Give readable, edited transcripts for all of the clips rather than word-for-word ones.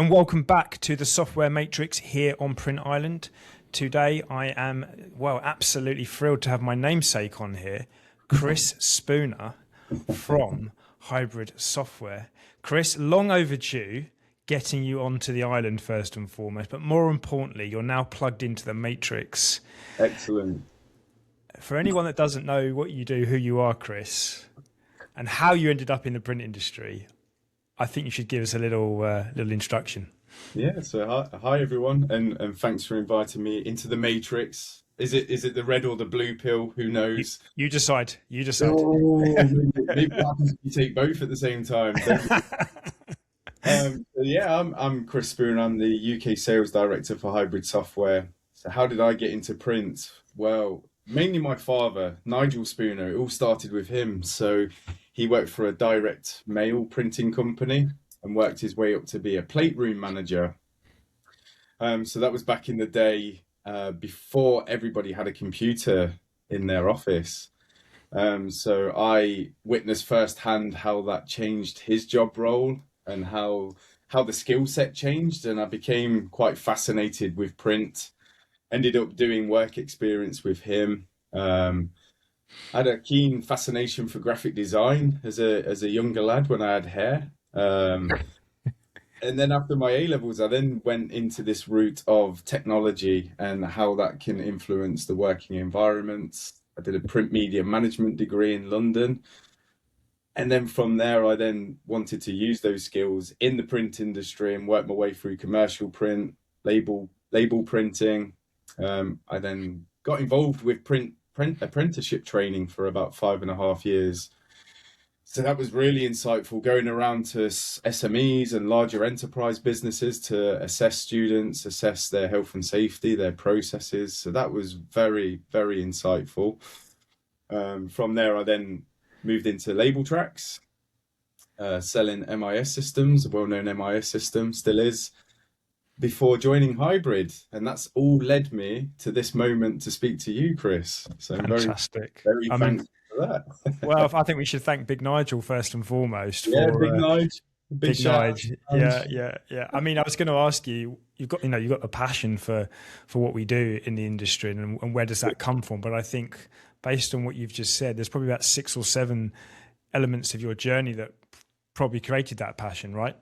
and welcome back to the Software Matrix here on Print Island. Today I am, well, absolutely thrilled to have my namesake on here, Chris Spooner from Hybrid Software. Chris, long overdue getting you onto the island first and foremost, but more importantly, you're now plugged into the Matrix. Excellent. For anyone that doesn't know what you do, who you are, Chris, and how you ended up in the print industry, I think you should give us a little introduction. Yeah, so hi everyone, and thanks for inviting me into the Matrix. Is it the red or the blue pill? Who knows? You decide. You decide. Oh, maybe what happens if you take both at the same time? Yeah, I'm Chris Spooner. I'm the UK Sales Director for Hybrid Software. So how did I get into print? Well, mainly my father, Nigel Spooner. It all started with him. So he worked for a direct mail printing company and worked his way up to be a plate room manager. So that was back in the day, before everybody had a computer in their office. So I witnessed firsthand how that changed his job role and how the skill set changed. And I became quite fascinated with print, ended up doing work experience with him. I had a keen fascination for graphic design as a younger lad when I had hair. And then after my A-levels, I then went into this route of technology and how that can influence the working environments. I did a print media management degree in London. And then from there, I then wanted to use those skills in the print industry and work my way through commercial print, label printing. I then got involved with print apprenticeship training for about 5.5 years. So that was really insightful, going around to SMEs and larger enterprise businesses to assess students, assess their health and safety, their processes. So that was very, very insightful. From there, I then moved into label tracks, selling MIS systems, a well-known MIS system, still is, before joining Hybrid. And that's all led me to this moment to speak to you, Chris. So fantastic. Very thankful for that. Well, I think we should thank Big Nigel first and foremost. Yeah, for, Big Nigel. Big Nigel. Yeah. I mean, I was going to ask you, you've got a passion for what we do in the industry, and where does that come from? But I think based on what you've just said, there's probably about 6 or 7 elements of your journey that probably created that passion, right?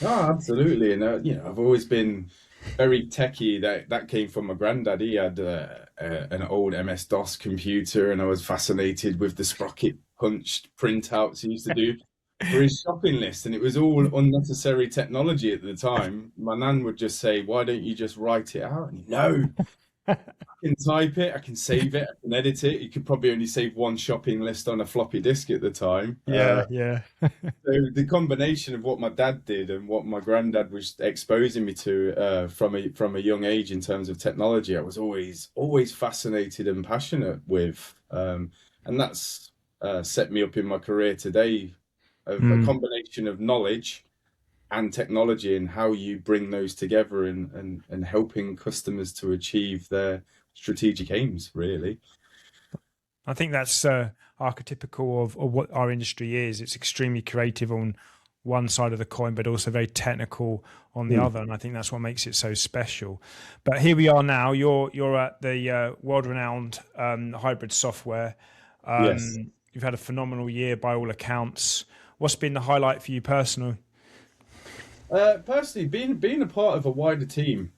Oh, absolutely. And I've always been very techie. That came from my granddad. He had an old MS-DOS computer, and I was fascinated with the sprocket punched printouts he used to do for his shopping list. And it was all unnecessary technology at the time. My nan would just say, "Why don't you just write it out?" And no, I can type it, I can save it, I can edit it. You could probably only save one shopping list on a floppy disk at the time. Yeah. So the combination of what my dad did and what my granddad was exposing me to from a young age in terms of technology, I was always fascinated and passionate with, and that's set me up in my career today. A combination of knowledge and technology, and how you bring those together and helping customers to achieve their strategic aims, really. I think that's archetypical of what our industry is. It's extremely creative on one side of the coin, but also very technical on the other. And I think that's what makes it so special. But here we are now. You're at the world-renowned Hybrid Software. Yes. You've had a phenomenal year by all accounts. What's been the highlight for you personally? Personally, being a part of a wider team,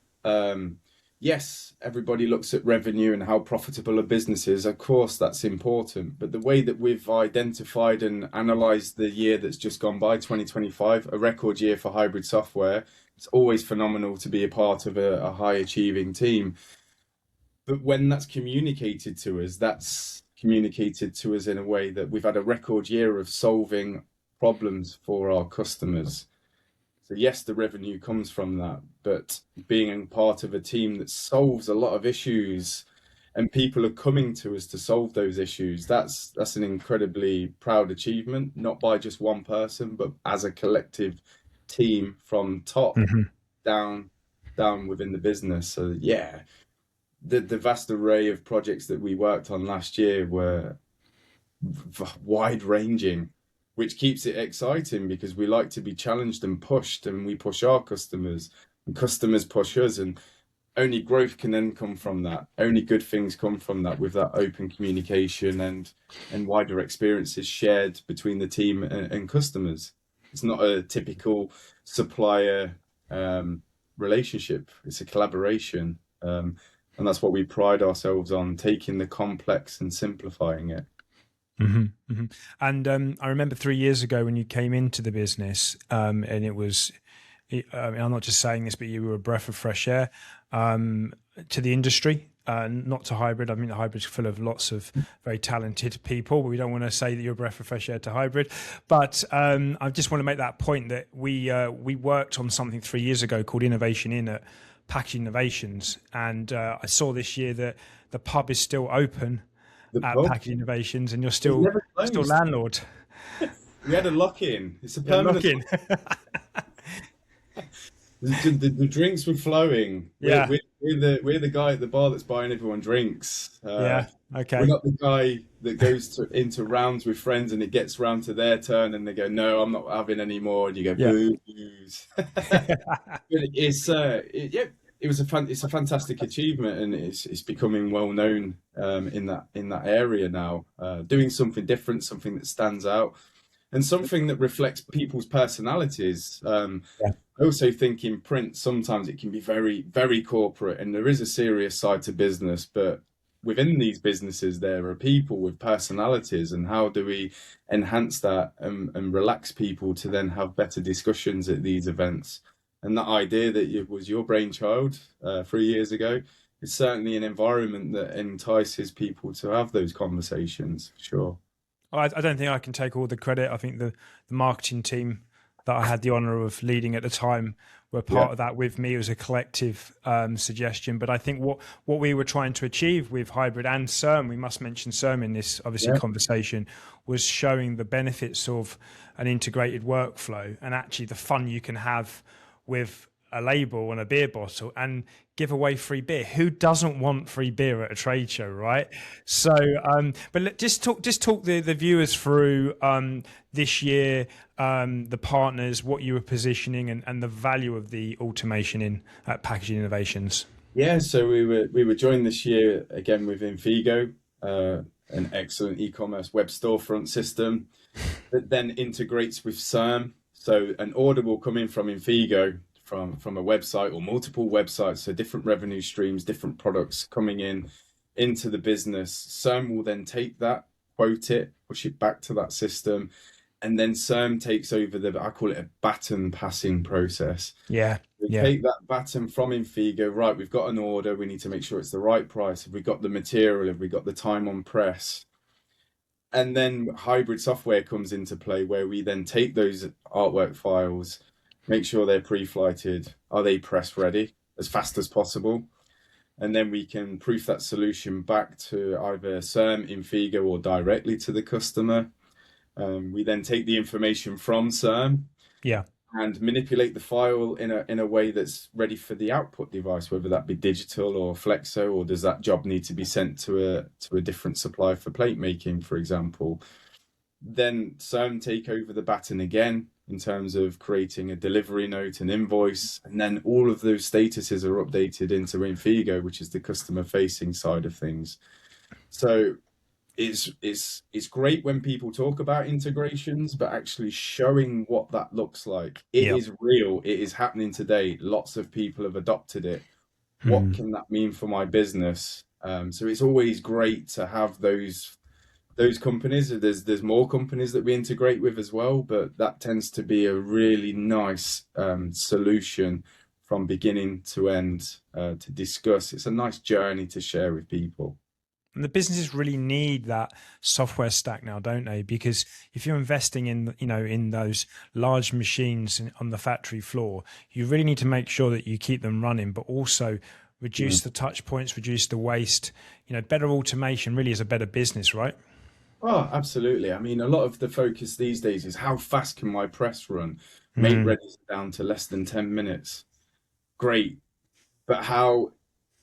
yes, everybody looks at revenue and how profitable a business is. Of course, that's important. But the way that we've identified and analysed the year that's just gone by, 2025, a record year for Hybrid Software, it's always phenomenal to be a part of a high-achieving team. But when that's communicated to us, in a way that we've had a record year of solving problems for our customers. So yes, the revenue comes from that, but being part of a team that solves a lot of issues and people are coming to us to solve those issues, that's an incredibly proud achievement, not by just one person, but as a collective team from top down within the business. So yeah, the vast array of projects that we worked on last year were wide ranging, which keeps it exciting because we like to be challenged and pushed, and we push our customers and customers push us, and only growth can then come from that. Only good things come from that, with that open communication and wider experiences shared between the team and customers. It's not a typical supplier relationship. It's a collaboration. And that's what we pride ourselves on, taking the complex and simplifying it. And I remember 3 years ago when you came into the business, and it was, I mean, I'm not just saying this, but you were a breath of fresh air to the industry, not to hybrid. I mean, the hybrid's full of lots of very talented people, but we don't want to say that you're a breath of fresh air to hybrid. But I just want to make that point that we worked on something 3 years ago called Innovation In at Packaging Innovations, and I saw this year that the pub is still open at Packaging Innovations, and you're still landlord. We had a lock-in. It's a permanent lock-in. The drinks were flowing. Yeah, we're the guy at the bar that's buying everyone drinks. Yeah, okay. We're not the guy that goes into rounds with friends and it gets round to their turn and they go, "No, I'm not having any more," and you go, "Booze." It's a fantastic achievement, and it's becoming well known in that area now. Doing something different, something that stands out, and something that reflects people's personalities. I also think in print sometimes it can be very, very corporate, and there is a serious side to business, but within these businesses there are people with personalities, and how do we enhance that and relax people to then have better discussions at these events? And that idea that was your brainchild 3 years ago is certainly an environment that entices people to have those conversations. Sure. I don't think I can take all the credit. I think the marketing team that I had the honor of leading at the time were part of that with me. It was a collective suggestion. But I think what we were trying to achieve with hybrid and CERM, we must mention CERM in this obviously conversation, was showing the benefits of an integrated workflow and actually the fun you can have with a label and a beer bottle and give away free beer. Who doesn't want free beer at a trade show, right? So, but just talk the viewers through this year, the partners, what you were positioning, and the value of the automation in at Packaging Innovations. Yeah, so we were joined this year again with 𝐒𝐸𝐬𝐬, an excellent e-commerce web storefront system that then integrates with CERM. So an order will come in from 𝐒𝐸𝐬𝐬 from a website or multiple websites, so different revenue streams, different products coming into the business. CERM will then take that, quote it, push it back to that system, and then CERM takes over I call it a baton passing process. Yeah. We take that baton from 𝐒𝐸𝐬𝐬, right, we've got an order, we need to make sure it's the right price. Have we got the material? Have we got the time on press? And then hybrid software comes into play, where we then take those artwork files, make sure they're pre-flighted, are they press ready as fast as possible, and then we can proof that solution back to either CERM, 𝐒𝐸𝐬𝐬, or directly to the customer. We then take the information from CERM and manipulate the file in a way that's ready for the output device, whether that be digital or flexo, or does that job need to be sent to a different supplier for plate making, for example. Then CERM take over the baton again in terms of creating a delivery note, an invoice, and then all of those statuses are updated into 𝐒𝐸𝐬𝐬𝐬, which is the customer facing side of things. So it's great when people talk about integrations, but actually showing what that looks like. It is real. It is happening today. Lots of people have adopted it. What can that mean for my business? So it's always great to have those companies. There's more companies that we integrate with as well, but that tends to be a really nice solution from beginning to end to discuss. It's a nice journey to share with people. And the businesses really need that software stack now, don't they? Because if you're investing in those large machines on the factory floor, you really need to make sure that you keep them running, but also reduce the touch points, reduce the waste. Better automation really is a better business, right? Oh, absolutely. I mean, a lot of the focus these days is how fast can my press run? Make ready down to less than 10 minutes. Great. But how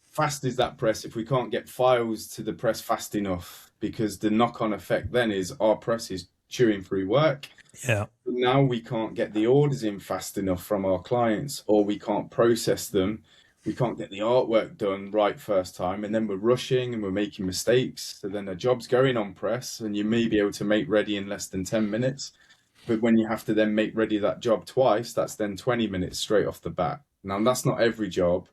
fast is that press if we can't get files to the press fast enough? Because the knock-on effect then is our press is chewing through work. Yeah. Now we can't get the orders in fast enough from our clients, or we can't process them. We can't get the artwork done right first time, and then we're rushing and we're making mistakes. So then a job's going on press, and you may be able to make ready in less than 10 minutes. But when you have to then make ready that job twice, that's then 20 minutes straight off the bat. Now, that's not every job,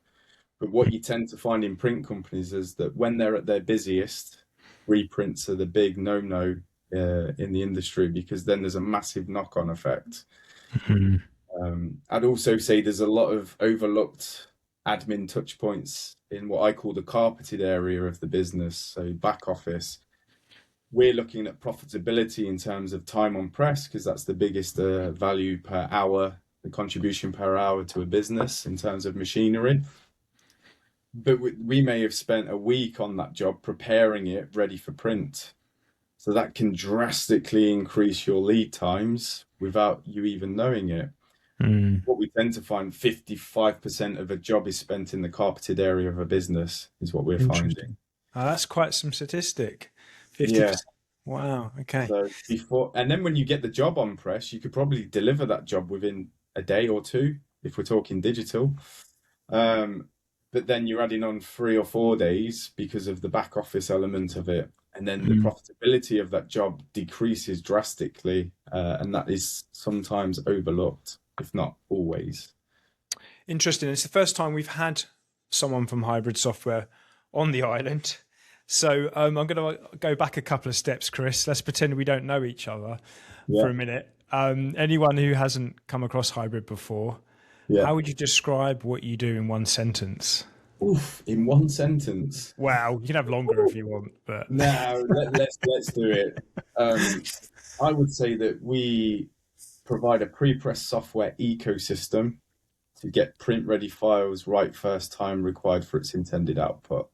but what you tend to find in print companies is that when they're at their busiest, reprints are the big no-no in the industry, because then there's a massive knock-on effect. Mhm. I'd also say there's a lot of overlooked admin touch points in what I call the carpeted area of the business, so back office. We're looking at profitability in terms of time on press, because that's the biggest value per hour, the contribution per hour to a business in terms of machinery. But we may have spent a week on that job preparing it ready for print. So that can drastically increase your lead times without you even knowing it. Mm. What we tend to find, 55% of a job is spent in the carpeted area of a business, is what we're finding. Interesting. Oh, that's quite some statistic. Yeah. 50%. Wow. Okay. So before, and then when you get the job on press, you could probably deliver that job within a day or two, if we're talking digital. But then you're adding on 3 or 4 days because of the back office element of it. And then the Mm. profitability of that job decreases drastically. And that is sometimes overlooked, if not always. Interesting. It's the first time we've had someone from Hybrid Software on the island. So I'm going to go back a couple of steps, Chris. Let's pretend we don't know each other for Yeah. a minute. Anyone who hasn't come across Hybrid before, Yeah. how would you describe what you do in one sentence? Oof, in one sentence. Wow, you can have longer if you want, but No, let's do it. I would say that we provide a pre-press software ecosystem to get print-ready files right first time required for its intended output.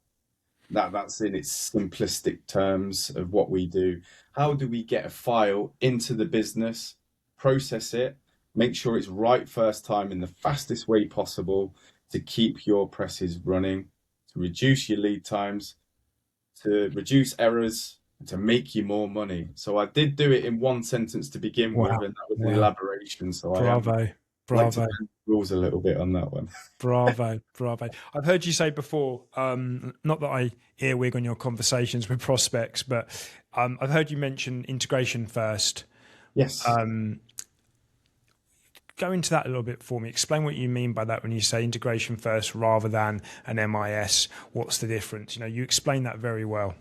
That's in its simplistic terms of what we do. How do we get a file into the business, process it, make sure it's right first time in the fastest way possible to keep your presses running, to reduce your lead times, to reduce errors, and to make you more money. So I did do it in one sentence to begin with, wow, and that was an wow, elaboration. So I am bravo, like to bravo, bend the rules a little bit on that one. bravo, bravo. I've heard you say before, not that I earwig on your conversations with prospects, but I've heard you mention integration first. Yes. Go into that a little bit for me. Explain what you mean by that when you say integration first rather than an MIS. What's the difference? You explain that very well.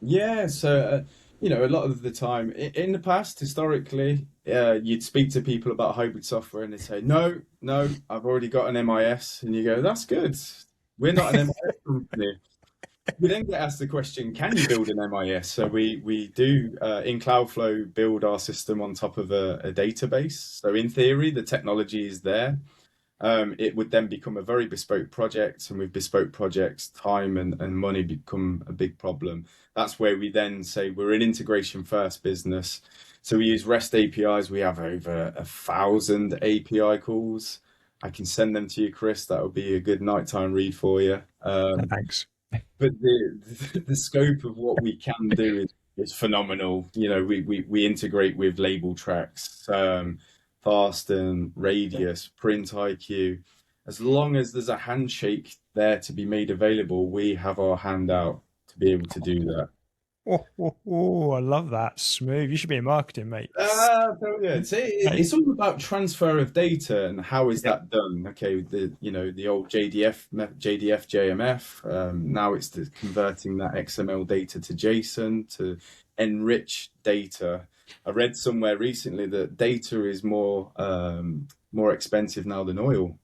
Yeah, so a lot of the time in the past, historically, you'd speak to people about hybrid software and they'd say, "No, no, I've already got an MIS," and you go, "That's good. We're not an MIS company." We then get asked the question, "Can you build an MIS?" So we do in Cloudflow build our system on top of a database. So in theory, the technology is there. It would then become a very bespoke project, and with bespoke projects, time and money become a big problem. That's where we then say we're an integration first business. So we use REST APIs. We have over 1,000 API calls. I can send them to you, Chris. That would be a good nighttime read for you. Thanks. But the scope of what we can do is phenomenal. We integrate with label tracks, fast and radius, print IQ. As long as there's a handshake there to be made available, we have our hand out to be able to do that. Oh, I love that. Smooth. You should be in marketing, mate. Brilliant. So it's all about transfer of data and how is Yep. that done? Okay, the old JDF, JMF. Now it's converting that XML data to JSON to enrich data. I read somewhere recently that data is more expensive now than oil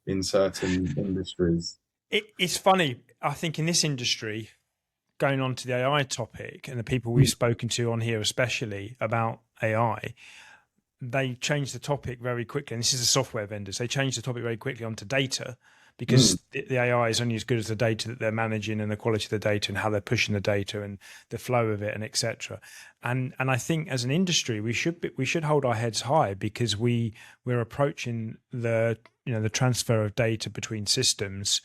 in certain industries. It's funny. I think in this industry, going on to the AI topic and the people we've spoken to on here, especially about AI, they change the topic very quickly. And this is the software vendors. They change the topic very quickly onto data because the AI is only as good as the data that they're managing and the quality of the data and how they're pushing the data and the flow of it and etc. And I think as an industry, we should hold our heads high because we're approaching the transfer of data between systems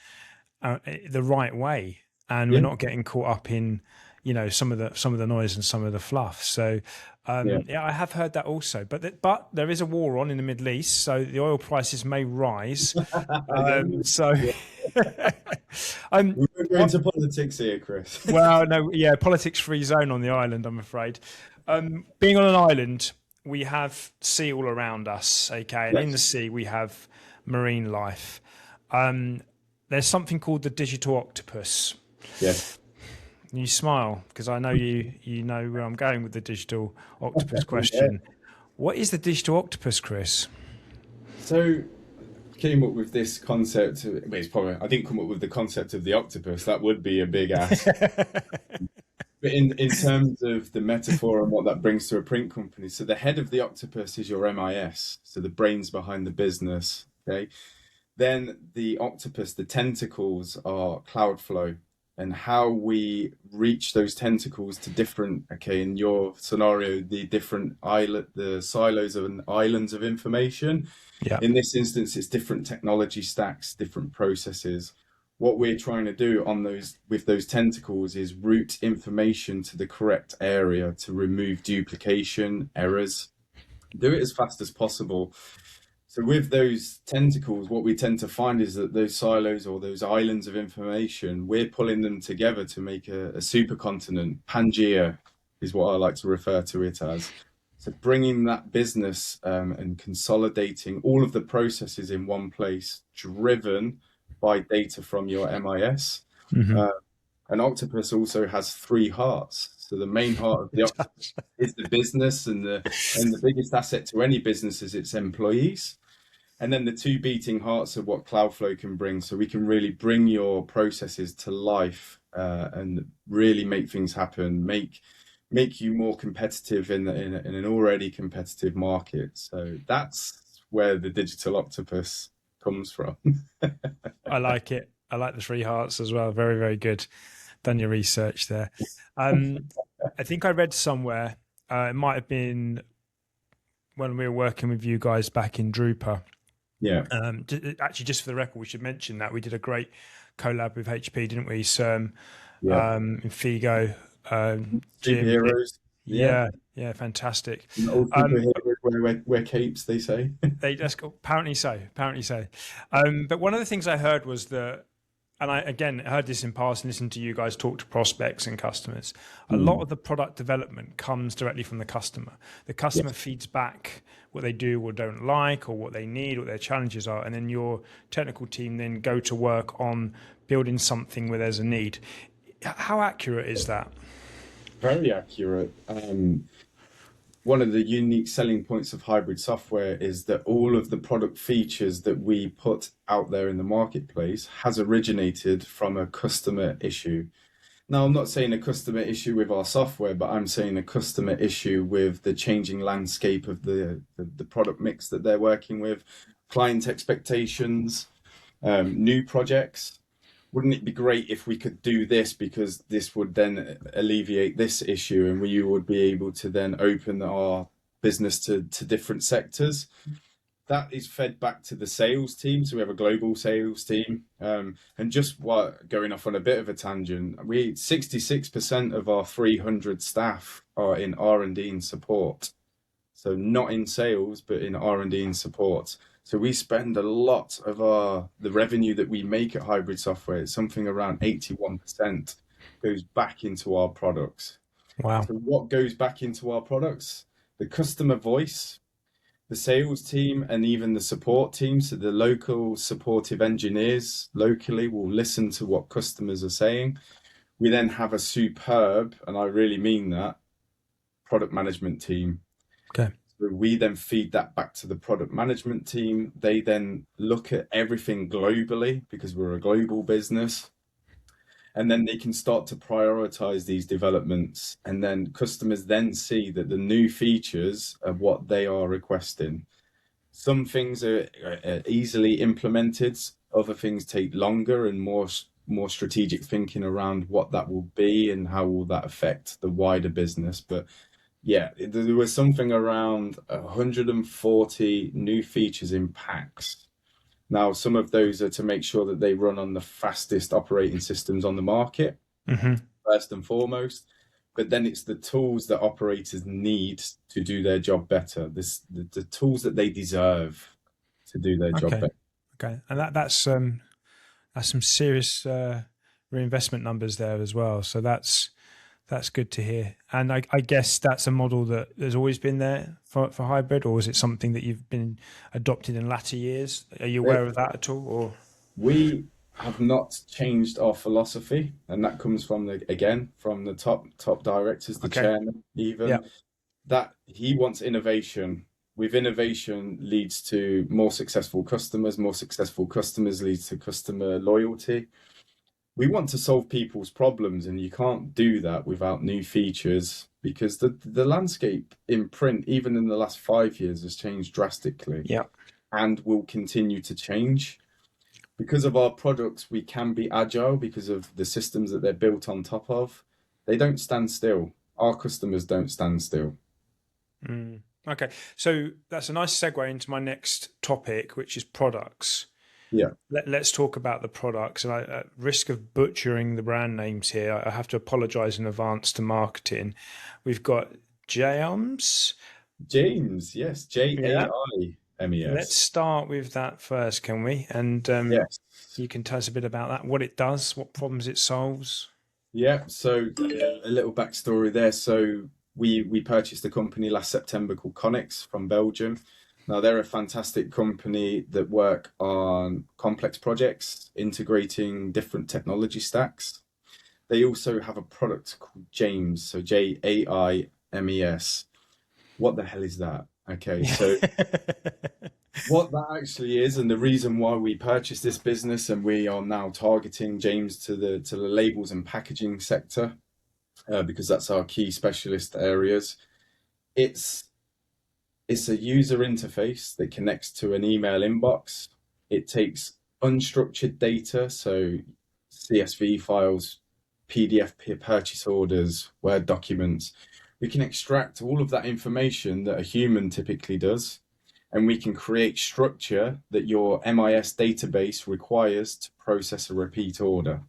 the right way. And we're not getting caught up in you know, some of the noise and some of the fluff. So Yeah. yeah, I have heard that also. But there is a war on in the Middle East, so the oil prices may rise. Yeah. So Yeah. um, We're going to politics here, Chris. well, no, yeah, politics-free zone on the island, I'm afraid. Being on an island, we have sea all around us, okay, and in the Yes. sea we have marine life. There's something called the digital octopus. Yes. You smile because I know you know where I'm going with the digital octopus Yeah. question. What is the digital octopus, Chris? So came up with this concept. Well, it's probably I didn't come up with the concept of the octopus. That would be a big ask. But in terms of the metaphor and what that brings to a print company, so the head of the octopus is your MIS, so the brains behind the business. Okay, then the octopus, the tentacles are Cloudflow, and how we reach those tentacles to different. Okay, in your scenario, the different islet, the silos of islands of information. Yeah. In this instance, it's different technology stacks, different processes. What we're trying to do on those with those tentacles is route information to the correct area to remove duplication, errors, do it as fast as possible. So with those tentacles, what we tend to find is that those silos or those islands of information, we're pulling them together to make a supercontinent. Pangea is what I like to refer to it as. So bringing that business and consolidating all of the processes in one place, driven by data from your MIS. An octopus also has 3 hearts. So the main heart of the octopus is the business, and the biggest asset to any business is its employees. And then the 2 beating hearts are what Cloudflow can bring. So we can really bring your processes to life and really make things happen, make you more competitive in an already competitive market. So that's where the digital octopus comes from. I like it. I like the 3 hearts as well. Very, very good. Done your research there. I think I read somewhere, it might have been when we were working with you guys back in Drupal. Yeah. Actually, just for the record, we should mention that we did a great collab with HP, didn't we? CERM, Yeah. @𝐂𝐸𝐬, Jim. Superheroes. Yeah, fantastic. All superheroes wear capes, they say. Apparently so. But one of the things I heard was that, and I again heard this in past and listened to you guys talk to prospects and customers. A lot of the product development comes directly from the customer. The customer feeds back what they do or don't like, or what they need, what their challenges are, and then your technical team then go to work on building something where there's a need. How accurate is that? Very accurate. One of the unique selling points of hybrid software is that all of the product features that we put out there in the marketplace has originated from a customer issue. Now, I'm not saying a customer issue with our software, but I'm saying a customer issue with the changing landscape of the product mix that they're working with, client expectations, new projects. Wouldn't it be great if we could do this, because this would then alleviate this issue and we would be able to then open our business to different sectors? That is fed back to the sales team. So we have a global sales team. And just going off on a bit of a tangent, 66% of our 300 staff are in R&D and support. So not in sales, but in R&D and support. So we spend a lot of the revenue that we make at hybrid software, something around 81%, goes back into our products. Wow. So what goes back into our products? The customer voice, the sales team, and even the support team. So the local supportive engineers locally will listen to what customers are saying. We then have a superb, and I really mean that, product management team. Okay. We then feed that back to the product management team. They then look at everything globally, because we're a global business. And then they can start to prioritize these developments. And then customers then see that the new features are what they are requesting. Some things are easily implemented. Other things take longer and more strategic thinking around what that will be and how will that affect the wider business. But yeah, there was something around 140 new features in packs. Now, some of those are to make sure that they run on the fastest operating systems on the market. first and foremost. But then it's the tools that operators need to do their job better. The tools that they deserve to do their job Okay. better. Okay. And that's some serious reinvestment numbers there as well. So that's good to hear. And I guess that's a model that has always been there for hybrid, or is it something that you've been adopted in latter years? Are you aware of that at all? Or We have not changed our philosophy, and that comes from the top directors, the okay. chairman, even Yeah. that he wants innovation. With innovation leads to more successful customers. More successful customers leads to customer loyalty. We want to solve people's problems, and you can't do that without new features, because the landscape in print, even in the last 5 years, has changed drastically Yeah. and will continue to change. Because of our products, we can be agile because of the systems that they're built on top of. They don't stand still. Our customers don't stand still. Mm. Okay. So that's a nice segue into my next topic, which is products. Yeah. Let's talk about the products. And at risk of butchering the brand names here, I have to apologize in advance to marketing. We've got James. James, yes, Yeah. J-A-I-M-E-S. Let's start with that first, can we? And Yes. you can tell us a bit about that, what it does, what problems it solves. Yeah. So a little backstory there. So we purchased a company last September called 𝐂𝐞𝐬𝐬 from Belgium. Now they're a fantastic company that work on complex projects, integrating different technology stacks. They also have a product called James, so J-A-I-M-E-S. What the hell is that? Okay, so what that actually is, and the reason why we purchased this business, and we are now targeting James to the labels and packaging sector, because that's our key specialist areas. It's a user interface that connects to an email inbox. It takes unstructured data, so CSV files, PDF purchase orders, Word documents. We can extract all of that information that a human typically does, and we can create structure that your MIS database requires to process a repeat order.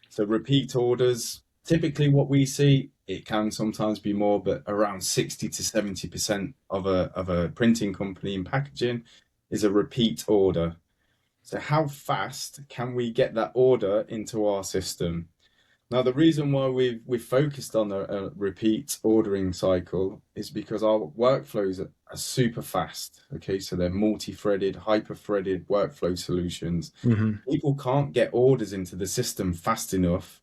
So repeat orders, typically what we see, it can sometimes be more, but around 60 to 70% of a printing company in packaging is a repeat order. So how fast can we get that order into our system? Now, the reason why we've focused on a repeat ordering cycle is because our workflows are super fast. Okay, so they're multi-threaded, hyper-threaded workflow solutions. People can't get orders into the system fast enough.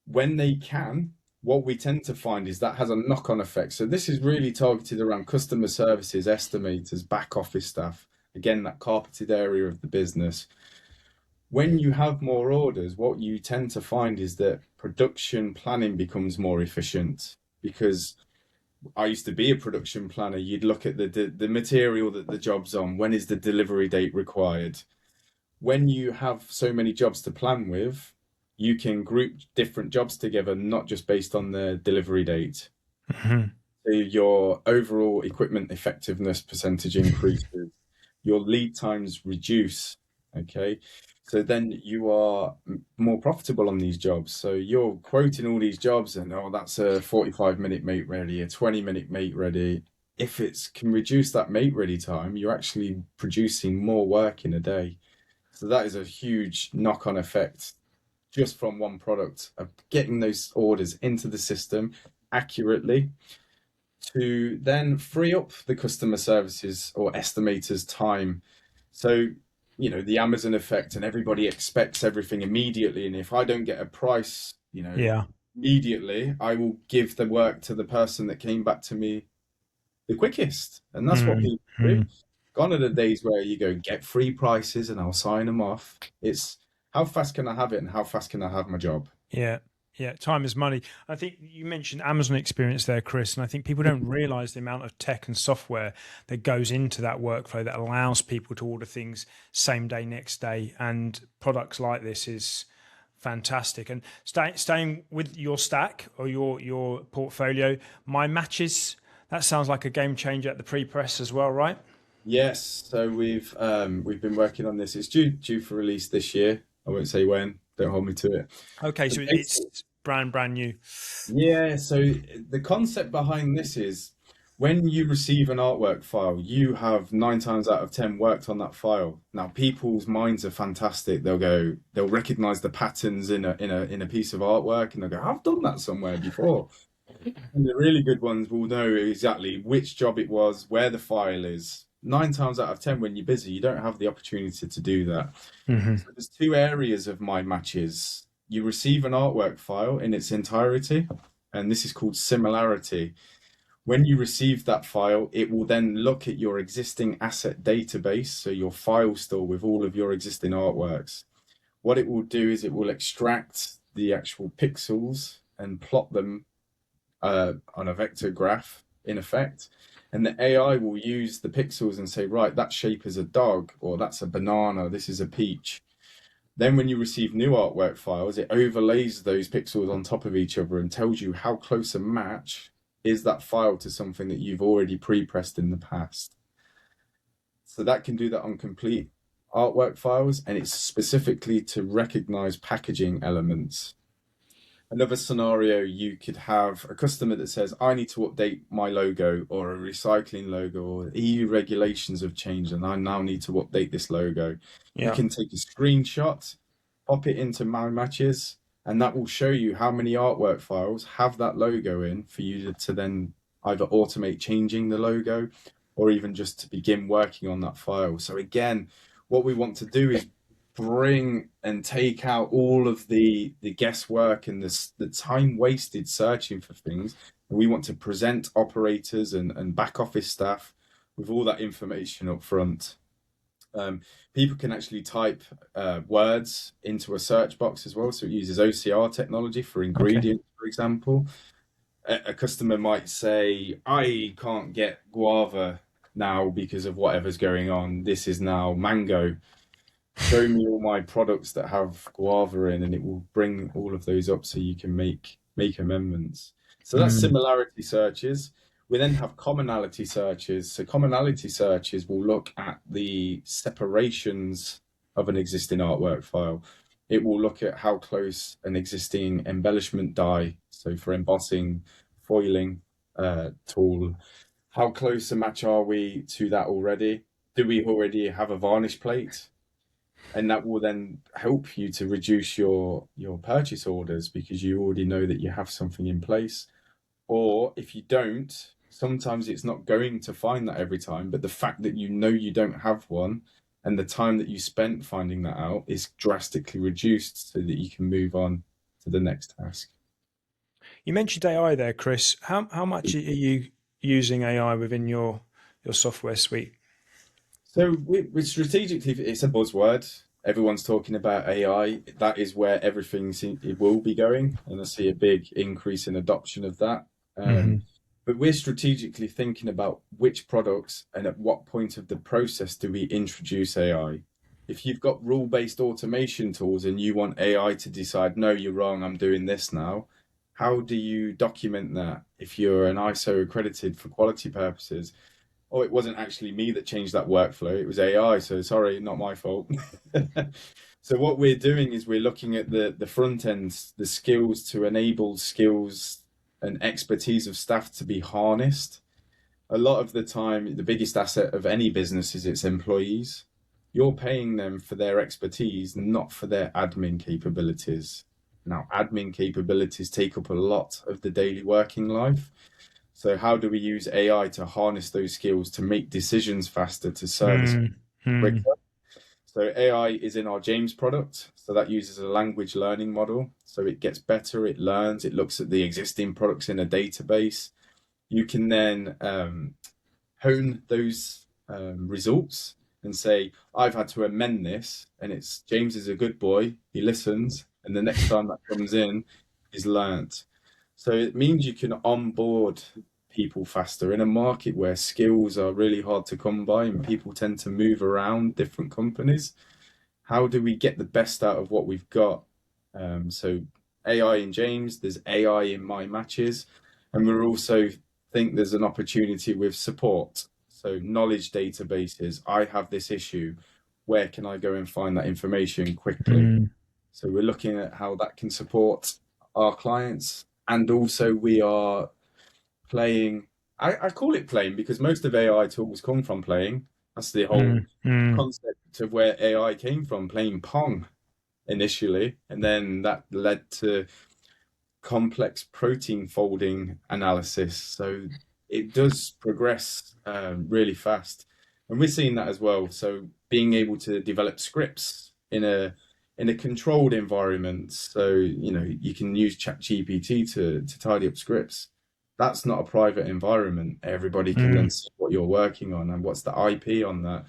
When they can, what we tend to find is that has a knock-on effect. So this is really targeted around customer services, estimators, back office staff. Again, that carpeted area of the business. When you have more orders, what you tend to find is that production planning becomes more efficient, because I used to be a production planner. You'd look at the material that the job's on. When is the delivery date required? When you have so many jobs to plan with, you can group different jobs together, not just based on the delivery date. So your overall equipment effectiveness percentage increases, your lead times reduce. Okay, so then you are more profitable on these jobs. So you're quoting all these jobs, and that's a 45-minute mate ready, a 20-minute mate ready. If it can reduce that mate ready time, you're actually producing more work in a day. So that is a huge knock-on effect just from one product, of getting those orders into the system accurately, to then free up the customer services or estimators time. So, the Amazon effect, and everybody expects everything immediately. And if I don't get a price, Yeah. immediately, I will give the work to the person that came back to me the quickest. And that's what people do. Gone are the days where you go, get free prices and I'll sign them off. It's how fast can I have it, and how fast can I have my job? Yeah. Yeah. Time is money. I think you mentioned Amazon experience there, Chris, and I think people don't realize the amount of tech and software that goes into that workflow that allows people to order things same day, next day. And products like this is fantastic. And staying with your stack or your portfolio, my matches, that sounds like a game changer at the pre-press as well, right? Yes. So we've been working on this. It's due for release this year. I won't say when. Don't hold me to it. Okay, So so it's brand new. Yeah, so the concept behind this is when you receive an artwork file, you have 9 times out of 10 worked on that file. Now, people's minds are fantastic. They'll recognize the patterns in a piece of artwork, and they'll go, "I've done that somewhere before." And the really good ones will know exactly which job it was, where the file is. 9 times out of 10, when you're busy, you don't have the opportunity to do that. Hmm. So there's two areas of my matches. You receive an artwork file in its entirety, and this is called similarity. When you receive that file, it will then look at your existing asset database, so your file store with all of your existing artworks. What it will do is it will extract the actual pixels and plot them on a vector graph, in effect. And the AI will use the pixels and say, right, that shape is a dog, or that's a banana, this is a peach. Then when you receive new artwork files, it overlays those pixels on top of each other and tells you how close a match is that file to something that you've already pre-pressed in the past. So that can do that on complete artwork files, and it's specifically to recognize packaging elements. Another scenario, you could have a customer that says, I need to update my logo or a recycling logo, or EU regulations have changed and I now need to update this logo. You Yeah. can take a screenshot, pop it into My Matches, and that will show you how many artwork files have that logo in for you to then either automate changing the logo or even just to begin working on that file. So again, what we want to do is bring and take out all of the guesswork and the time wasted searching for things. And we want to present operators and back office staff with all that information up front. People can actually type words into a search box as well. So it uses OCR technology for ingredients, for example. A customer might say, I can't get guava now because of whatever's going on. This is now mango. Show me all my products that have guava in, and it will bring all of those up so you can make amendments. So that's similarity searches. We then have commonality searches. So commonality searches will look at the separations of an existing artwork file. It will look at how close an existing embellishment die, so for embossing, foiling tool, how close a match are we to that already? Do we already have a varnish plate? And that will then help you to reduce your purchase orders because you already know that you have something in place. Or if you don't, sometimes it's not going to find that every time, but the fact that you know you don't have one and the time that you spent finding that out is drastically reduced so that you can move on to the next task. You mentioned AI there, Chris. How much are you using AI within your software suite? So we strategically, it's a buzzword. Everyone's talking about AI. That is where everything it will be going, and I see a big increase in adoption of that. But we're strategically thinking about which products and at what point of the process do we introduce AI. If you've got rule-based automation tools and you want AI to decide, no, you're wrong, I'm doing this now, how do you document that? If you're an ISO accredited for quality purposes, oh, it wasn't actually me that changed that workflow, it was AI, so sorry, not my fault. So what we're doing is we're looking at the front ends, the skills to enable skills and expertise of staff to be harnessed. A lot of the time, the biggest asset of any business is its employees. You're paying them for their expertise, not for their admin capabilities. Now, admin capabilities take up a lot of the daily working life. So how do we use AI to harness those skills to make decisions faster, to service quicker? So AI is in our James product. So that uses a language learning model. So it gets better, it learns, it looks at the existing products in a database. You can then hone those results and say, I've had to amend this, and it's James is a good boy, he listens, and the next time that comes in, he's learnt. So it means you can onboard people faster in a market where skills are really hard to come by and people tend to move around different companies. How do we get the best out of what we've got? So AI in James, there's AI in My Matches, and we're also think there's an opportunity with support. So knowledge databases, I have this issue, where can I go and find that information quickly? So we're looking at how that can support our clients, and also we are playing. I call it playing because most of AI tools come from playing. That's the whole concept of where AI came from, playing Pong initially, and then that led to complex protein folding analysis. So it does progress really fast, and we're seeing that as well. So being able to develop scripts in a controlled environment, so you can use ChatGPT to tidy up scripts. That's not a private environment. Everybody can then see what you're working on and what's the IP on that.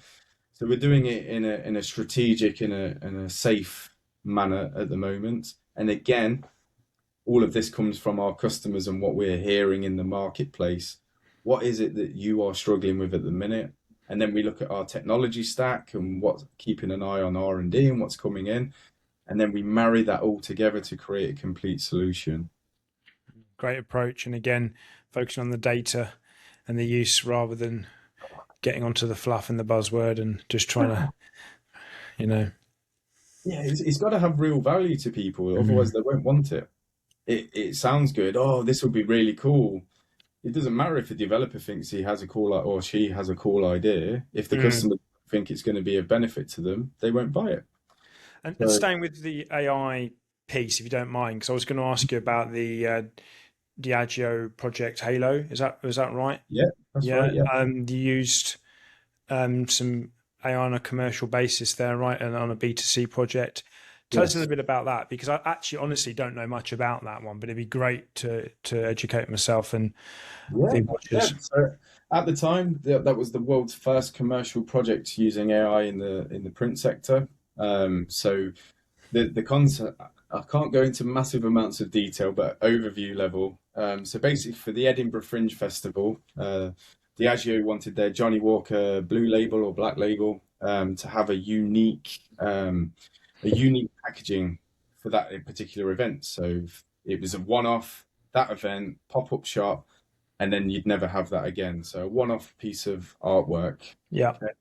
So we're doing it in a strategic, in a safe manner at the moment. And again, all of this comes from our customers and what we're hearing in the marketplace. What is it that you are struggling with at the minute? And then we look at our technology stack and what's keeping an eye on R&D and what's coming in. And then we marry that all together to create a complete solution. Great approach. And again, focusing on the data and the use rather than getting onto the fluff and the buzzword and just trying to, Yeah, it's got to have real value to people. Otherwise, they won't want it. It sounds good. Oh, this would be really cool. It doesn't matter if the developer thinks he has a cool or she has a cool idea. If the customer think it's going to be a benefit to them, they won't buy it. And staying with the AI piece, if you don't mind, because I was going to ask you about the Diageo project Halo. Is that right? Yeah, that's right. Yeah. You used some AI on a commercial basis there, right? And on a B2C project. Tell us a little bit about that, because I actually honestly don't know much about that one, but it'd be great to educate myself and the watchers. Yeah. So at the time, that was the world's first commercial project using AI in the print sector. So the concept, I can't go into massive amounts of detail, but overview level. So basically for the Edinburgh Fringe Festival, Diageo wanted their Johnnie Walker blue label or black label to have a unique packaging for that particular event. So it was a one-off, that event, pop-up shop, and then you'd never have that again. So a one-off piece of artwork. Yeah. Okay.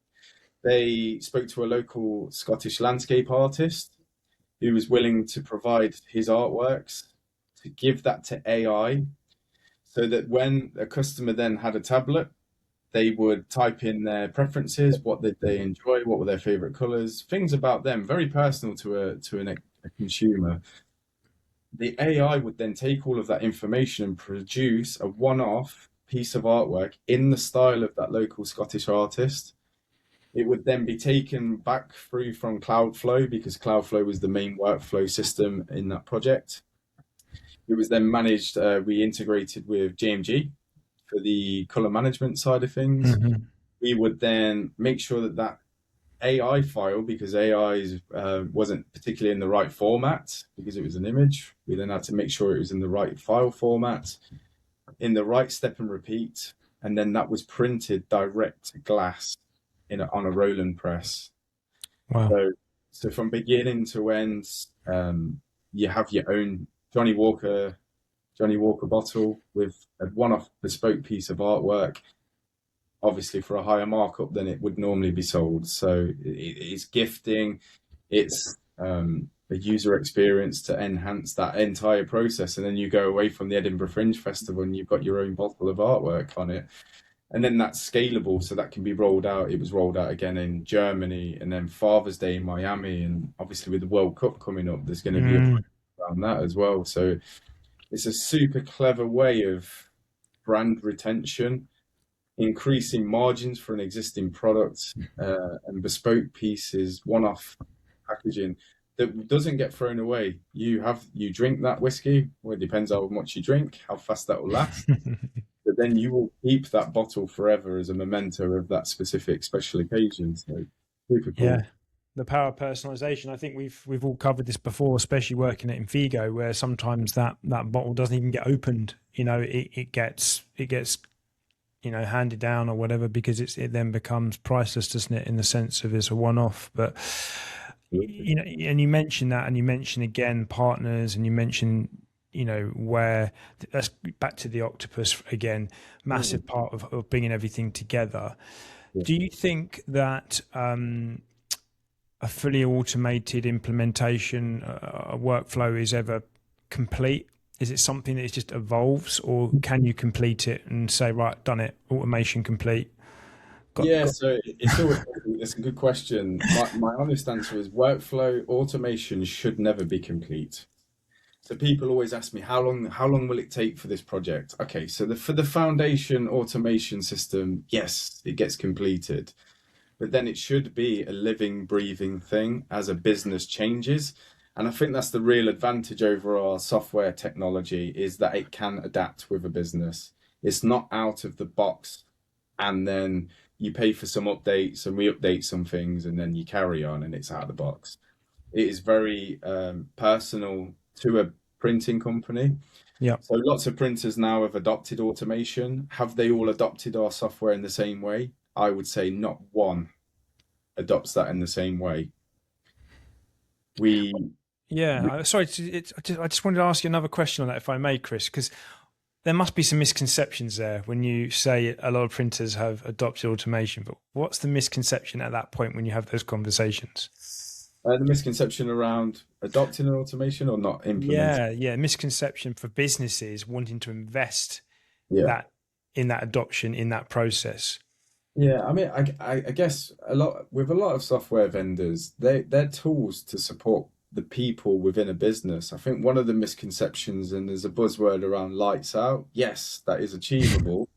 They spoke to a local Scottish landscape artist who was willing to provide his artworks to give that to AI, so that when a customer then had a tablet, they would type in their preferences, what did they enjoy, what were their favorite colors, things about them, very personal to a consumer. The AI would then take all of that information and produce a one-off piece of artwork in the style of that local Scottish artist. It would then be taken back through from Cloudflow, because Cloudflow was the main workflow system in that project. It was then managed, we integrated with JMG for the color management side of things. We would then make sure that AI file, because AI wasn't particularly in the right format because it was an image, we then had to make sure it was in the right file format, in the right step and repeat, and then that was printed direct to glass on a Roland press. Wow. So from beginning to end, you have your own Johnnie Walker bottle with a one-off bespoke piece of artwork, obviously for a higher markup than it would normally be sold. So it's gifting, it's a user experience to enhance that entire process. And then you go away from the Edinburgh Fringe Festival and you've got your own bottle of artwork on it. And then that's scalable, so that can be rolled out. It was rolled out again in Germany, and then Father's Day in Miami. And obviously with the World Cup coming up, there's going to be a project around that as well. So it's a super clever way of brand retention, increasing margins for an existing product, and bespoke pieces, one-off packaging that doesn't get thrown away. You drink that whiskey, well, it depends how much you drink, how fast that will last. But then you will keep that bottle forever as a memento of that specific special occasion. So super cool. Yeah. The power of personalization. I think we've all covered this before, especially working at 𝐸𝐸𝐺𝐸, where sometimes that bottle doesn't even get opened. It gets handed down or whatever, because it then becomes priceless, doesn't it, in the sense of it's a one-off. But and you mentioned that, and you mentioned again partners, and you mentioned where that's back to the octopus again, massive part of bringing everything together. Do you think that a fully automated implementation, a workflow is ever complete, Is it something that just evolves, or can you complete it and say, right, done it, automation complete? Yeah, Got so it's a good question. My honest answer is workflow automation should never be complete. So people always ask me how long will it take for this project? Okay, so for the foundation automation system, yes, it gets completed. But then it should be a living, breathing thing as a business changes. And I think that's the real advantage over our software technology, is that it can adapt with a business. It's not out of the box and then you pay for some updates and we update some things and then you carry on and it's out of the box. It is very personal to a printing company. Yeah. So lots of printers now have adopted automation. Have they all adopted our software in the same way? I would say not one adopts that in the same way. We, Yeah. we Sorry, I just wanted to ask you another question on that, if I may, Chris, because there must be some misconceptions there when you say a lot of printers have adopted automation. But what's the misconception at that point when you have those conversations? the misconception around adopting automation or not implementing. Yeah, misconception for businesses wanting to invest Yeah. that in that adoption, in that process. Yeah, I mean, I guess a lot of software vendors, they're tools to support the people within a business. I think one of the misconceptions, and there's a buzzword around lights out. Yes, that is achievable,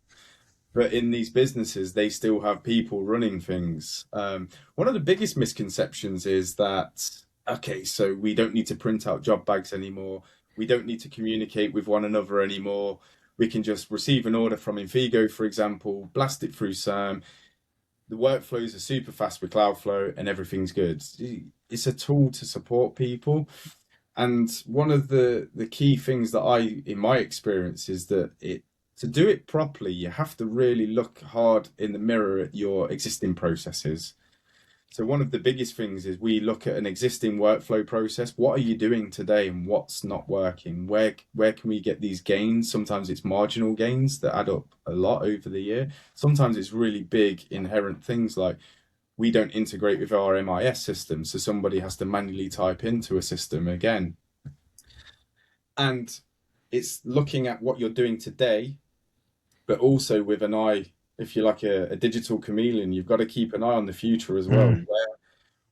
but in these businesses, they still have people running things. One of the biggest misconceptions is that, okay, so we don't need to print out job bags anymore. We don't need to communicate with one another anymore. We can just receive an order from 𝐒𝐸ₐ𝐬𝐭, for example, blast it through SAM. The workflows are super fast with Cloudflow and everything's good. It's a tool to support people. And one of the key things that in my experience, is that to do it properly, you have to really look hard in the mirror at your existing processes. So one of the biggest things is we look at an existing workflow process. What are you doing today and what's not working? Where can we get these gains? Sometimes it's marginal gains that add up a lot over the year. Sometimes it's really big inherent things like we don't integrate with our MIS system, so somebody has to manually type into a system again. And it's looking at what you're doing today, but also with an eye, if you're like a digital chameleon, you've got to keep an eye on the future as well.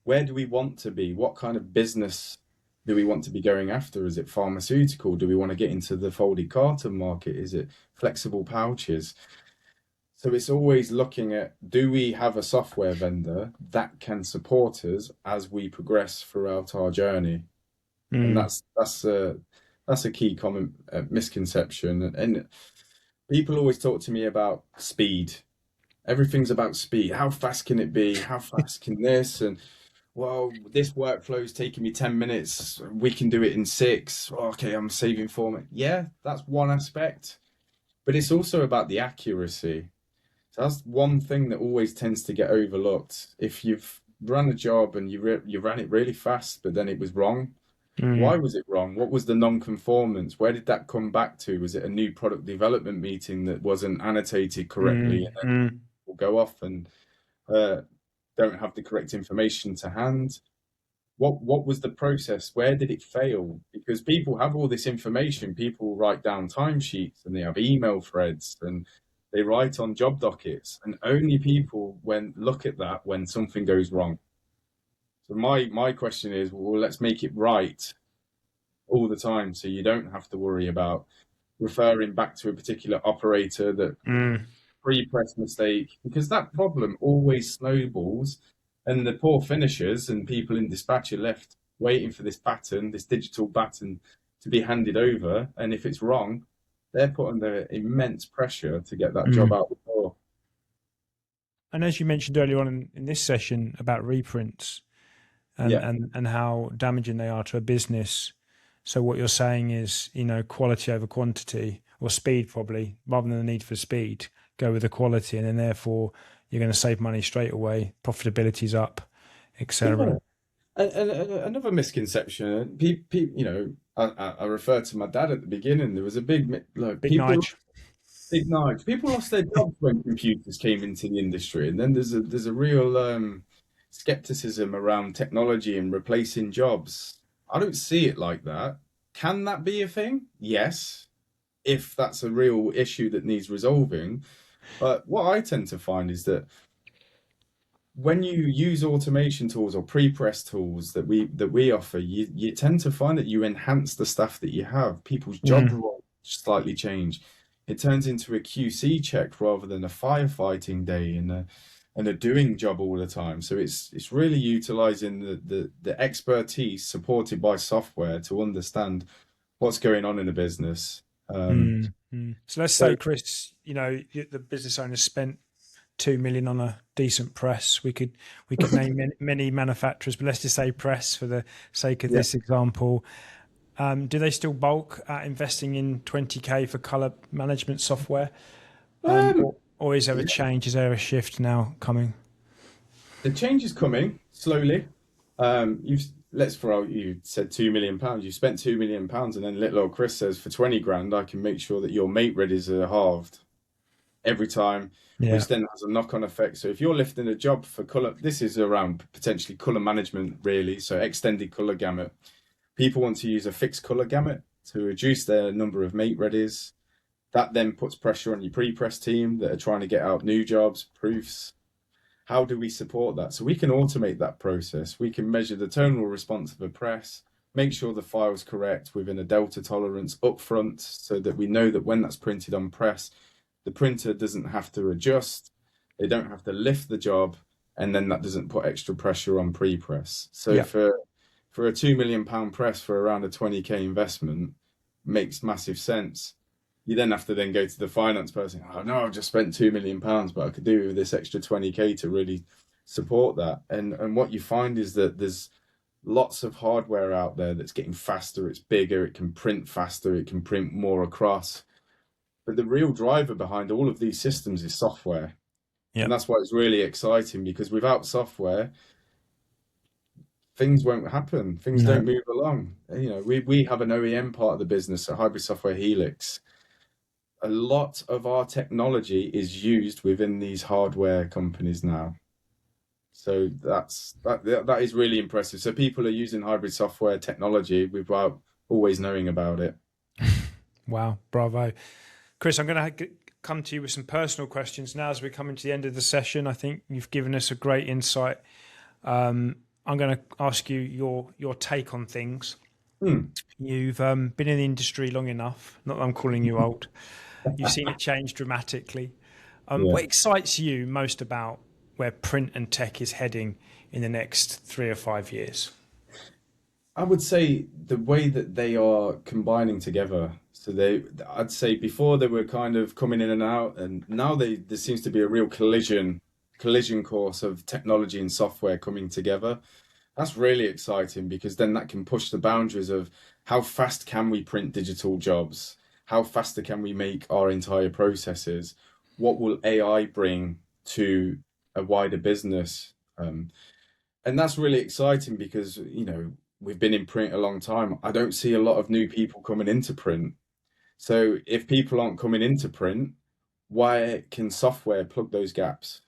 Where do we want to be? What kind of business do we want to be going after? Is it pharmaceutical? Do we want to get into the folded carton market? Is it flexible pouches? So it's always looking at, do we have a software vendor that can support us as we progress throughout our journey? And that's a key common misconception. And people always talk to me about speed. Everything's about speed. How fast can it be? How fast can this? And well, this workflow is taking me 10 minutes. We can do it in 6. Okay, I'm saving 4 minutes. Yeah, that's one aspect. But it's also about the accuracy. So that's one thing that always tends to get overlooked. If you've run a job and you ran it really fast, but then it was wrong, why was it wrong? What was the non-conformance? Where did that come back to? Was it a new product development meeting that wasn't annotated correctly? And then we'll go off and don't have the correct information to hand. What was the process? Where did it fail? Because people have all this information. People write down timesheets and they have email threads and they write on job dockets, and only people look at that when something goes wrong. So my question is, well, let's make it right all the time, so you don't have to worry about referring back to a particular operator that pre-press mistake, because that problem always snowballs, and the poor finishers and people in dispatch are left waiting for this baton, this digital baton, to be handed over. And if it's wrong, they're put under immense pressure to get that job out the door. And as you mentioned earlier on in this session about reprints and how damaging they are to a business. So what you're saying is, quality over quantity, or speed probably, rather than the need for speed, go with the quality, and then therefore you're going to save money straight away, profitability's up, etc. And another misconception, I referred to my dad at the beginning. There was a big Nige. People lost their jobs when computers came into the industry, and then there's a real skepticism around technology and replacing jobs. I don't see it like that. Can that be a thing? Yes, if that's a real issue that needs resolving. But what I tend to find is that when you use automation tools or pre-press tools that we offer, you tend to find that you enhance the staff that you have. People's job Mm, roles slightly change. It turns into a QC check rather than a firefighting day and a doing job all the time. So it's really utilizing the expertise supported by software to understand what's going on in a business. So let's So say, Chris, the business owner spent 2 million on a decent press. We could name many manufacturers, but let's just say press for the sake of yeah. this example. Do they still bulk at investing in 20K for color management software? Um, Or is there a yeah, change? Is there a shift now coming? the change is coming slowly. You've let's throw out, you said £2 million. You spent £2 million, and then little old Chris says for 20 grand, I can make sure that your mate readies are halved every time, Yeah. which then has a knock-on effect. So if you're lifting a job for color, this is around potentially color management, really. So extended color gamut. People want to use a fixed color gamut to reduce their number of mate readies. That then puts pressure on your pre-press team that are trying to get out new jobs, proofs. How do we support that? So we can automate that process. We can measure the tonal response of a press, make sure the file's correct within a delta tolerance upfront so that we know that when that's printed on press, the printer doesn't have to adjust, they don't have to lift the job, and then that doesn't put extra pressure on pre-press. So Yeah. for a £2 million press for around a 20K investment makes massive sense. You then have to then go to the finance person. Oh no, I've just spent £2 million, but I could do with this extra 20K to really support that. And what you find is that there's lots of hardware out there that's getting faster, it's bigger, it can print faster, it can print more across. But the real driver behind all of these systems is software. Yeah. And that's why it's really exciting, because without software, things won't happen. Things No. don't move along. We have an OEM part of the business, a hybrid software Helix. A lot of our technology is used within these hardware companies now. So that is really impressive. So people are using hybrid software technology without always knowing about it. Wow. Bravo. Chris, I'm going to come to you with some personal questions now as we're coming to the end of the session. I think you've given us a great insight. I'm going to ask you your take on things. You've been in the industry long enough. Not that I'm calling you old. You've seen it change dramatically. Yeah. What excites you most about where print and tech is heading in the next 3 or 5 years? I would say the way that they are combining together. So I'd say before they were kind of coming in and out, and now there seems to be a real collision course of technology and software coming together. That's really exciting, because then that can push the boundaries of how fast can we print digital jobs? How faster can we make our entire processes? What will AI bring to a wider business? And that's really exciting because, we've been in print a long time. I don't see a lot of new people coming into print. So if people aren't coming into print, why can software plug those gaps?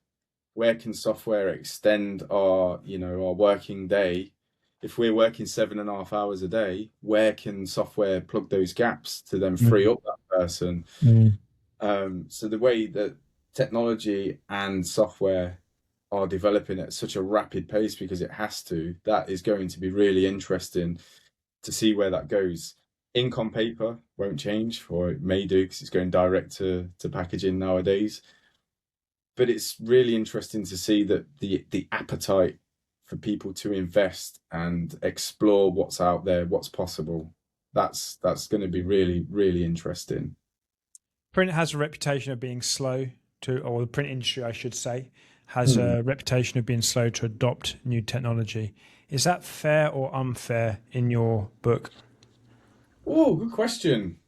Where can software extend our working day? If we're working 7.5 hours a day, where can software plug those gaps to then free up that person? So the way that technology and software are developing at such a rapid pace, because it has to, that is going to be really interesting to see where that goes. Ink on paper won't change, or it may do because it's going direct to packaging nowadays. But it's really interesting to see that the appetite for people to invest and explore what's out there, what's possible. That's going to be really, really interesting. Print has a reputation of being slow or the print industry, I should say, has a reputation of being slow to adopt new technology. Is that fair or unfair in your book? Oh, good question.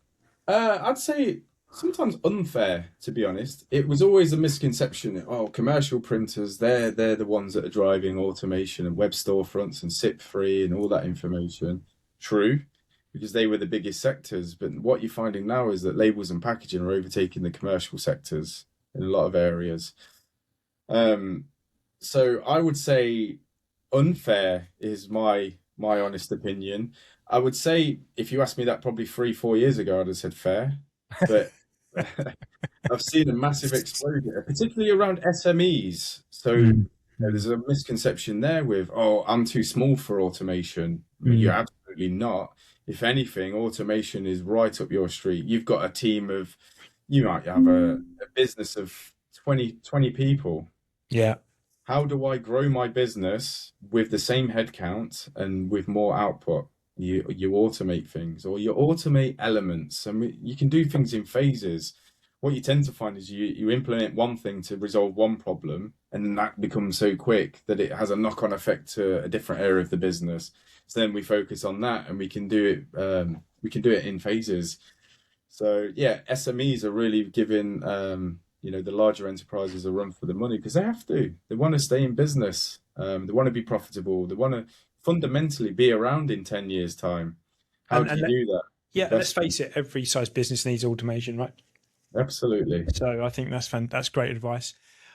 I'd say sometimes unfair, to be honest. It was always a misconception. Oh, commercial printers, they're the ones that are driving automation and web storefronts and SIP-free and all that information. True, because they were the biggest sectors. But what you're finding now is that labels and packaging are overtaking the commercial sectors in a lot of areas. So I would say unfair is my my honest opinion. I would say if you asked me that probably 3, 4 years ago, I'd have said fair. But I've seen a massive explosion, particularly around SMEs. So Mm, there's mm, a misconception there with, oh, I'm too small for automation. I mean, you're mm, absolutely not. If anything, automation is right up your street. You've got a team of, you might have a business of 20 people. yeah. How do I grow my business with the same headcount and with more output? You automate things or you automate elements. I mean, you can do things in phases. What you tend to find is you implement one thing to resolve one problem, and then that becomes so quick that it has a knock-on effect to a different area of the business. So then we focus on that, and we can do it. We can do it in phases. So yeah, SMEs are really giving the larger enterprises a run for the money because they have to. They want to stay in business. They want to be profitable. They want to fundamentally be around in 10 years' time. How And do you do that? yeah, and let's Investment. face it, every size business needs automation, right? Absolutely. So I think that's great advice.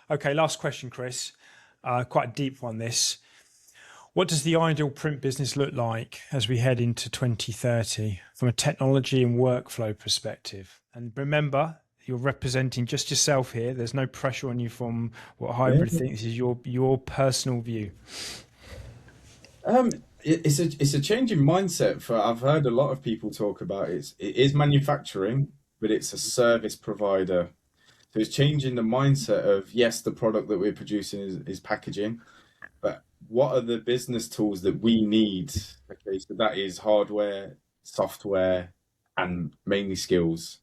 Okay, last question, Chris. Quite a deep one, this. What does the ideal print business look like as we head into 2030 from a technology and workflow perspective? And remember, you're representing just yourself here. There's no pressure on you from what Yeah. Hybrid thinks is your personal view. It's a change in mindset. For I've heard a lot of people talk about it is manufacturing, but it's a service provider. So it's changing the mindset of yes, the product that we're producing is packaging, but what are the business tools that we need? Okay, so that is hardware, software, and mainly skills.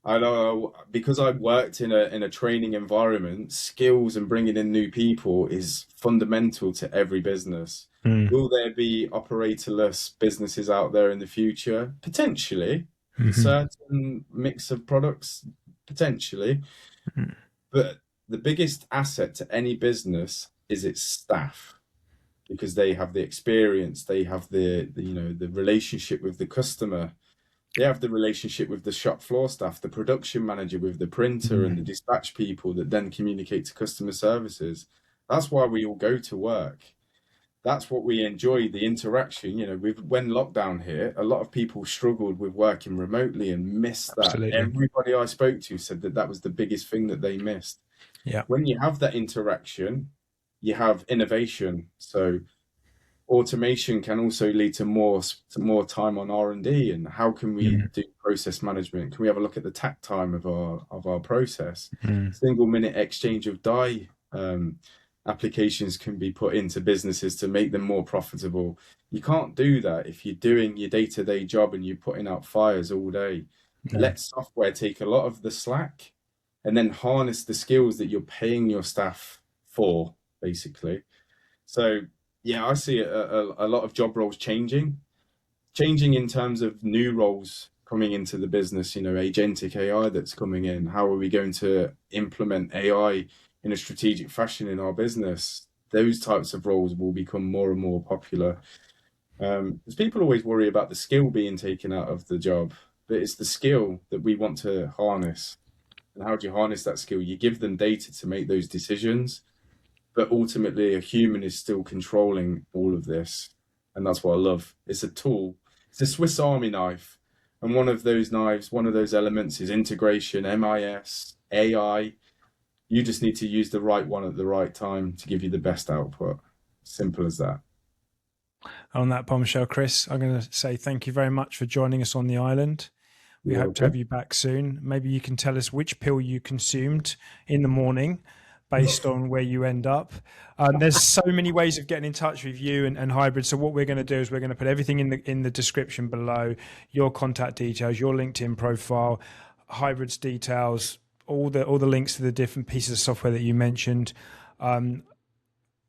I know because I worked in a training environment, skills and bringing in new people is fundamental to every business. Mm. Will there be operatorless businesses out there in the future? Potentially, for Hmm. certain mix of products, potentially. But the biggest asset to any business is its staff because they have the experience, they have the relationship with the customer. They have the relationship with the shop floor staff, the production manager with the printer and the dispatch people that then communicate to customer services. That's why we all go to work. That's what we enjoy, the interaction. When lockdown hit, a lot of people struggled with working remotely and missed that. Absolutely. Everybody I spoke to said that that was the biggest thing that they missed. Yeah. When you have that interaction, you have innovation. So automation can also lead to more time on R&D and how can we Mm. do process management? Can we have a look at the takt time of our process? Mm. Single minute exchange of die applications can be put into businesses to make them more profitable. You can't do that if you're doing your day-to-day job and you're putting out fires all day. No. Let software take a lot of the slack and then harness the skills that you're paying your staff for, basically. So yeah, I see a lot of job roles changing in terms of new roles coming into the business, agentic AI that's coming in. How are we going to implement AI in a strategic fashion in our business? Those types of roles will become more and more popular. Because people always worry about the skill being taken out of the job, but it's the skill that we want to harness. And how do you harness that skill? You give them data to make those decisions, but ultimately a human is still controlling all of this. And that's what I love. It's a tool. It's a Swiss Army knife. And one of those knives, one of those elements is integration, MIS, AI. You just need to use the right one at the right time to give you the best output. Simple as that. On that bombshell, Chris, I'm going to say thank you very much for joining us on the island. We You're hope to have welcome. you back soon. Maybe you can tell us which pill you consumed in the morning based on where you end up. There's so many ways of getting in touch with you and Hybrid. So what we're going to do is we're going to put everything in the description below, your contact details, your LinkedIn profile, Hybrid's details, all the links to the different pieces of software that you mentioned.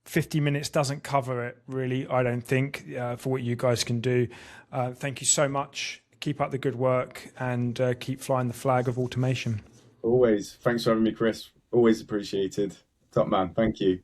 50 minutes doesn't cover it, really, I don't think, for what you guys can do. Thank you so much. Keep up the good work and keep flying the flag of automation. Always. Thanks for having me, Chris. Always appreciated. Top man. Thank you.